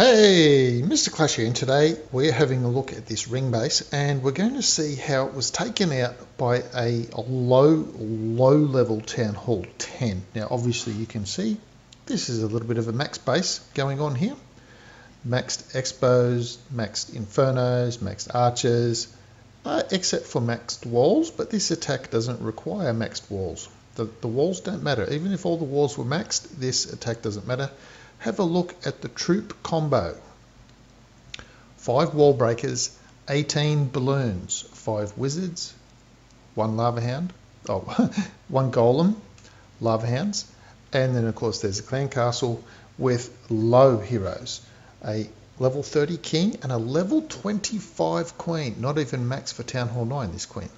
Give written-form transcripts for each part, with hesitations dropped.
Hey, Mr. Clash here, and today we're having a look at this ring base and we're going to see how it was taken out by a low level Town Hall 10. Now obviously you can see this is a little bit of a max base going on here. Maxed expos, maxed infernos, maxed archers, except for maxed walls, but this attack doesn't require maxed walls. The walls don't matter. Even if all the walls were maxed, this attack doesn't matter. Have a look at the troop combo. 5 wall breakers, 18 balloons, 5 wizards, 1 lava hound, 1 golem, lava hounds, and then of course there's a clan castle with low heroes, a level 30 king and a level 25 queen, not even max for Town Hall 9 this queen.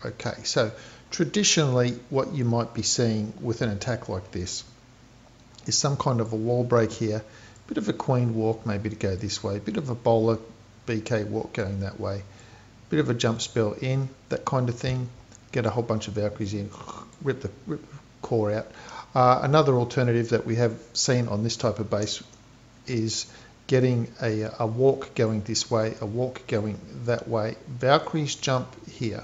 Okay, so traditionally what you might be seeing with an attack like this is some kind of a wall break here, bit of a queen walk maybe to go this way, bit of a bowler BK walk going that way, bit of a jump spell in, that kind of thing, get a whole bunch of Valkyries in, rip the core out. Another alternative that we have seen on this type of base is getting a walk going this way, a walk going that way, Valkyries jump here.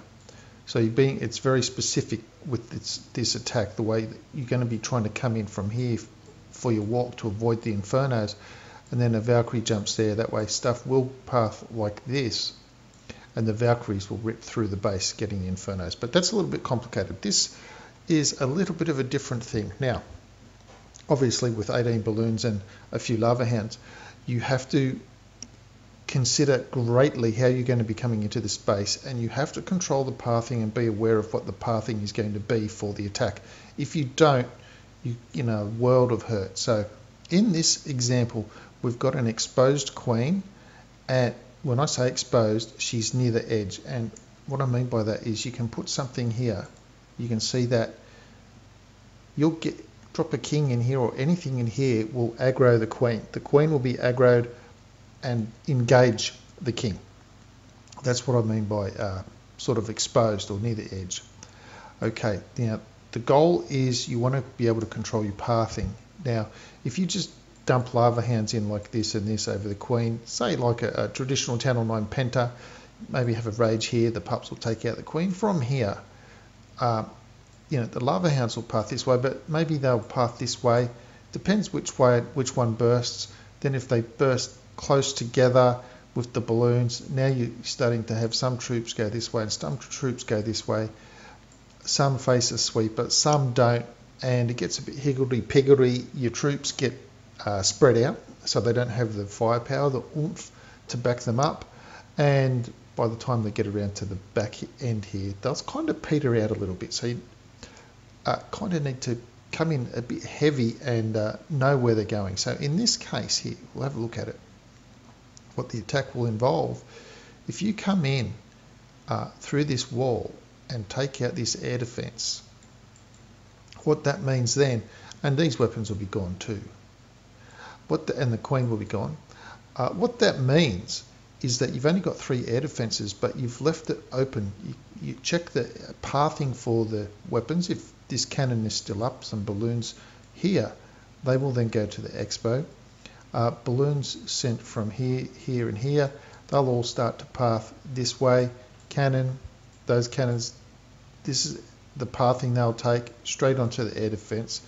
So it's very specific with this attack, the way that you're going to be trying to come in from here for your walk to avoid the infernos, and then a Valkyrie jumps there. That way stuff will path like this and the Valkyries will rip through the base getting the infernos, but that's a little bit complicated. This is a little bit of a different thing. Now obviously with 18 balloons and a few lava hounds, you have to consider greatly how you're going to be coming into this base, and you have to control the pathing and be aware of what the pathing is going to be for the attack. If you don't, you know, a world of hurt. So in this example we've got an exposed queen, and when I say exposed, she's near the edge, and what I mean by that is you can put something here, you can see that you'll drop a king in here or anything in here will aggro the queen will be aggroed and engage the king. That's what I mean by sort of exposed or near the edge. Okay, now the goal is you want to be able to control your pathing. Now if you just dump lava hounds in like this and this over the queen, say like a traditional Town Hall 9 penta, maybe have a rage here, the pups will take out the queen from here. You know, the lava hounds will path this way, but maybe they'll path this way, depends which one bursts. Then if they burst close together with the balloons, now you're starting to have some troops go this way and some troops go this way. Some face a sweeper, some don't, and it gets a bit higgledy-piggledy. Your troops get spread out, so they don't have the firepower, the oomph to back them up, and by the time they get around to the back end here, they'll kind of peter out a little bit. So you kind of need to come in a bit heavy and know where they're going. So in this case here, we'll have a look at it. What the attack will involve, if you come in through this wall and take out this air defense, what that means then, and these weapons will be gone too, and the queen will be gone. What that means is that you've only got 3 air defenses, but you've left it open. You check the pathing for the weapons. If this cannon is still up, some balloons here, they will then go to the expo. Balloons sent from here, here and here, they'll all start to path this way. Cannon, those cannons, this is the pathing they'll take straight onto the air defense.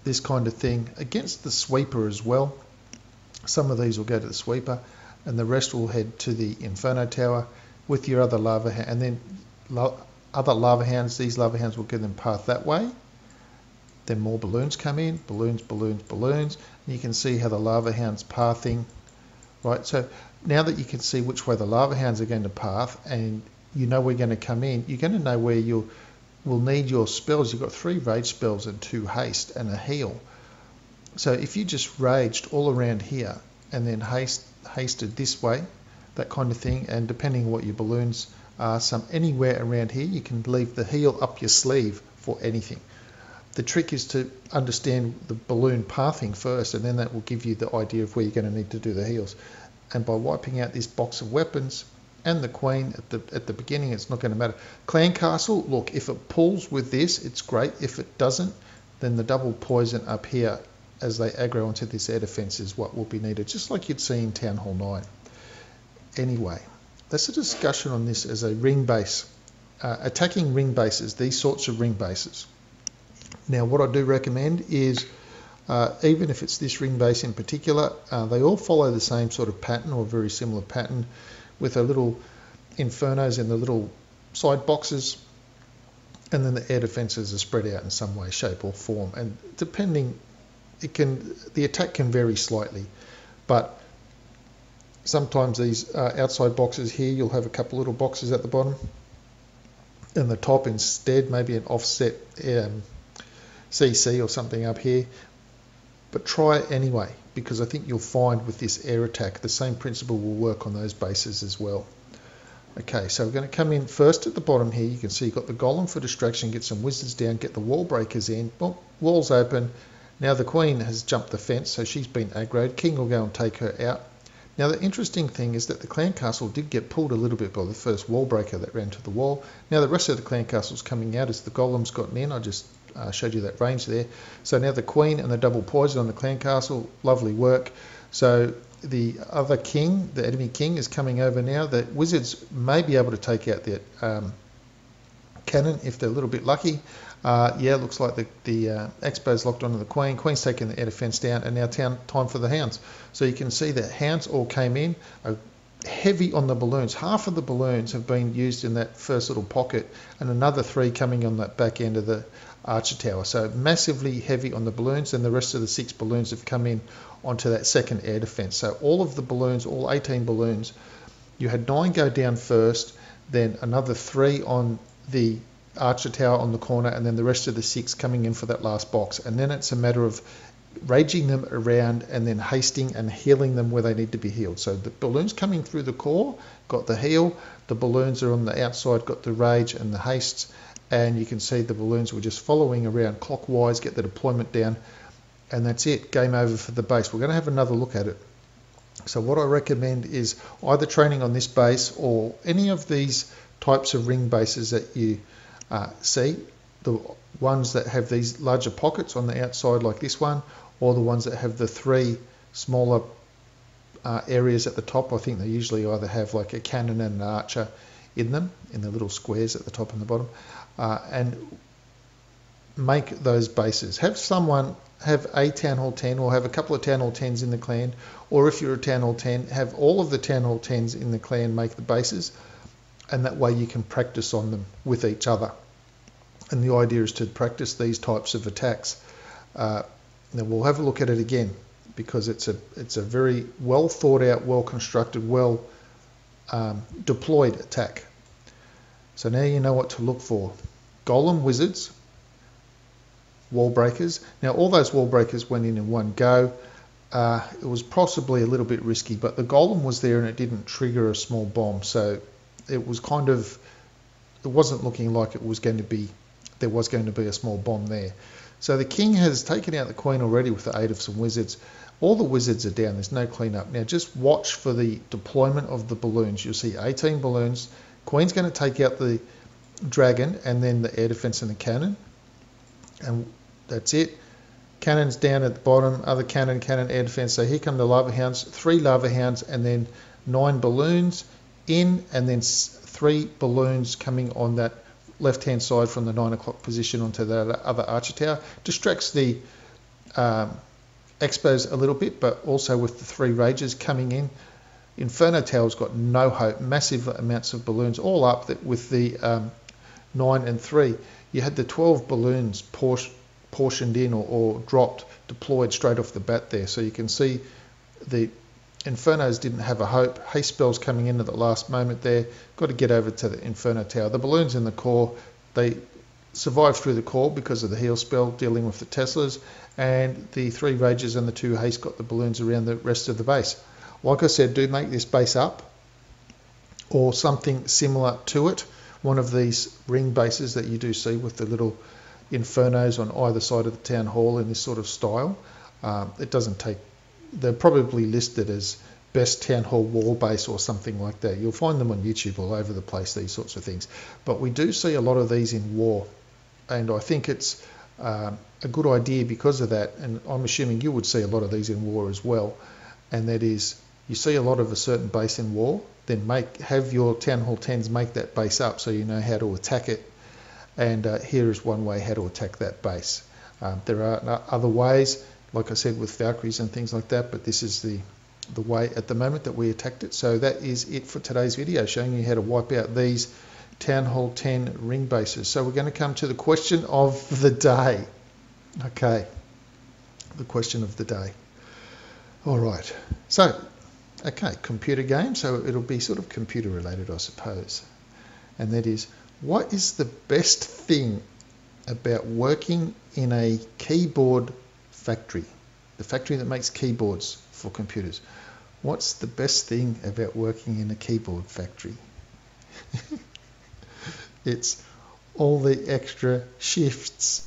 This kind of thing against the sweeper as well. Some of these will go to the sweeper and the rest will head to the Inferno Tower with your other lava hound, and then other lava hounds, these lava hounds will get them path that way. Then more balloons come in, balloons, balloons, balloons, and you can see how the lava hounds pathing, right? So now that you can see which way the lava hounds are going to path and you know we're going to come in, you're going to know where you will need your spells. You've got 3 rage spells and 2 haste and a heal. So if you just raged all around here and then hasted this way, that kind of thing, and depending on what your balloons are, anywhere around here, you can leave the heal up your sleeve for anything. The trick is to understand the balloon pathing first, and then that will give you the idea of where you're going to need to do the heals. And by wiping out this box of weapons and the queen at the beginning, it's not going to matter. Clan Castle, look, if it pulls with this, it's great. If it doesn't, then the double poison up here as they aggro onto this air defence is what will be needed, just like you'd see in Town Hall 9. Anyway, that's a discussion on this as a ring base. Attacking ring bases, these sorts of ring bases. Now what I do recommend is, even if it's this ring base in particular, they all follow the same sort of pattern or very similar pattern, with a little infernos in the little side boxes, and then the air defences are spread out in some way, shape or form, and depending, the attack can vary slightly, but sometimes these outside boxes here, you'll have a couple little boxes at the bottom, and the top instead maybe an offset CC or something up here. But try it anyway, because I think you'll find with this air attack the same principle will work on those bases as well. Okay, so we're going to come in first at the bottom here. You can see you've got the golem for distraction, get some wizards down, get the wall breakers in. Boom, walls open. Now the queen has jumped the fence, so she's been aggroed. King will go and take her out. Now the interesting thing is that the clan castle did get pulled a little bit by the first wall breaker that ran to the wall. Now the rest of the clan castle's coming out as the golem's gotten in. I just showed you that range there. So now the queen and the double poison on the clan castle, lovely work. So the other king, the enemy king, is coming over now. The wizards may be able to take out the cannon if they're a little bit lucky. Yeah, looks like the expo's locked onto the queen. Queen's taking the air defence down, and now time for the hounds. So you can see that hounds all came in, heavy on the balloons. Half of the balloons have been used in that first little pocket, and another 3 coming on that back end of the archer tower. So massively heavy on the balloons, and the rest of the 6 balloons have come in onto that second air defence. So all of the balloons, all 18 balloons, you had 9 go down first, then another 3 on the archer tower on the corner, and then the rest of the 6 coming in for that last box. And then it's a matter of raging them around and then hasting and healing them where they need to be healed. So the balloons coming through the core got the heal, the balloons are on the outside got the rage and the hastes, and you can see the balloons were just following around clockwise, get the deployment down, and that's it. Game over for the base. We're going to have another look at it. So what I recommend is either training on this base or any of these types of ring bases that you see, the ones that have these larger pockets on the outside like this one, or the ones that have the 3 smaller areas at the top. I think they usually either have like a cannon and an archer in them, in the little squares at the top and the bottom, and make those bases. Have someone have a Town Hall 10 or have a couple of Town Hall 10s in the clan, or if you're a Town Hall 10, have all of the Town Hall 10s in the clan make the bases, and that way you can practice on them with each other. And the idea is to practice these types of attacks. Now we'll have a look at it again, because it's a very well thought out, well constructed, well deployed attack. So now you know what to look for. Golem wizards, wall breakers. Now all those wall breakers went in one go. It was possibly a little bit risky, but the golem was there and it didn't trigger a small bomb. So it was kind of, it wasn't looking like it was going to be, there was going to be a small bomb there. So the king has taken out the queen already with the aid of some wizards. All the wizards are down, there's no cleanup. Now just watch for the deployment of the balloons. You'll see 18 balloons. Queen's going to take out the dragon and then the air defense and the cannon. And that's it. Cannons down at the bottom, other cannon, air defense. So here come the lava hounds, 3 lava hounds, and then 9 balloons in, and then 3 balloons coming on that left-hand side from the 9 o'clock position onto the other archer tower. Distracts the expos a little bit, but also with the 3 rages coming in. Inferno Tower's got no hope, massive amounts of balloons all up that with the 9 and 3. You had the 12 balloons portioned in or dropped, deployed straight off the bat there. So you can see the Infernos didn't have a hope. Haste spells coming in at the last moment there. Got to get over to the Inferno Tower. The balloons in the core, they survived through the core because of the heal spell dealing with the Teslas, and the 3 rages and the 2 haste got the balloons around the rest of the base. Like I said, do make this base up or something similar to it. One of these ring bases that you do see with the little Infernos on either side of the town hall in this sort of style. It doesn't take, they're probably listed as best town hall wall base or something like that. You'll find them on YouTube all over the place, these sorts of things. But we do see a lot of these in war, and I think it's a good idea because of that, and I'm assuming you would see a lot of these in war as well, and that is you see a lot of a certain base in war, then have your Town Hall 10s make that base up so you know how to attack it. And here is one way how to attack that base. There are other ways, like I said, with Valkyries and things like that, but this is the way at the moment that we attacked it. So that is it for today's video, showing you how to wipe out these Town Hall 10 ring bases. So we're going to come to the question of the day. Okay, the question of the day. All right, so, okay, computer game, so it'll be sort of computer related, I suppose. And that is, what is the best thing about working in a keyboard factory? The factory that makes keyboards for computers. What's the best thing about working in a keyboard factory? It's all the extra shifts.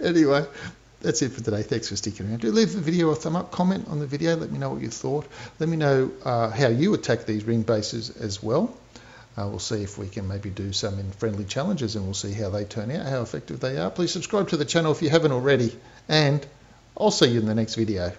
Anyway, that's it for today. Thanks for sticking around. Do leave the video a thumb up, comment on the video, let me know what you thought. Let me know how you attack these ring bases as well. We'll see if we can maybe do some in friendly challenges, and we'll see how they turn out, how effective they are. Please subscribe to the channel if you haven't already, and I'll see you in the next video.